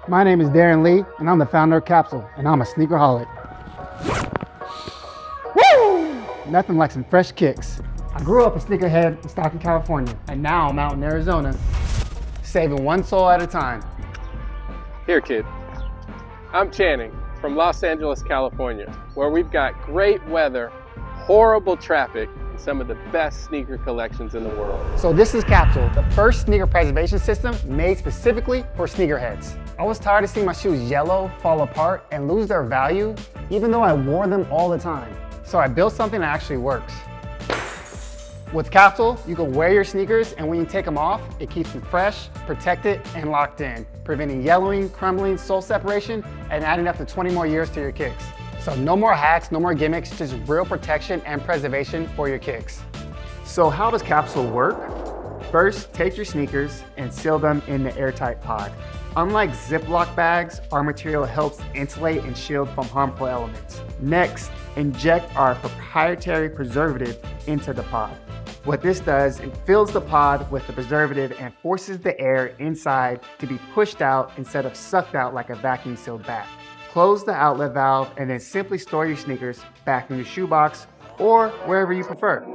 My name is Darren Lee, and I'm the founder of CapSole, and I'm a sneakerholic. Woo! Nothing like some fresh kicks. I grew up a sneakerhead in Stockton, California, and now I'm out in Arizona, saving one sole at a time. Here, kid. I'm Channing from Los Angeles, California, where we've got great weather, horrible traffic, and some of the best sneaker collections in the world. So this is CapSole, the first sneaker preservation system made specifically for sneakerheads. I was tired of seeing my shoes yellow, fall apart, and lose their value, even though I wore them all the time. So I built something that actually works. With CapSole, you can wear your sneakers, and when you take them off, it keeps them fresh, protected, and locked in, preventing yellowing, crumbling, sole separation, and adding up to 20 more years to your kicks. So no more hacks, no more gimmicks, just real protection and preservation for your kicks. So how does CapSole work? First, take your sneakers and seal them in the airtight pod. Unlike Ziploc bags, our material helps insulate and shield from harmful elements. Next, inject our proprietary preservative into the pod. What this does, it fills the pod with the preservative and forces the air inside to be pushed out instead of sucked out like a vacuum sealed bag. Close the outlet valve and then simply store your sneakers back in your shoebox or wherever you prefer.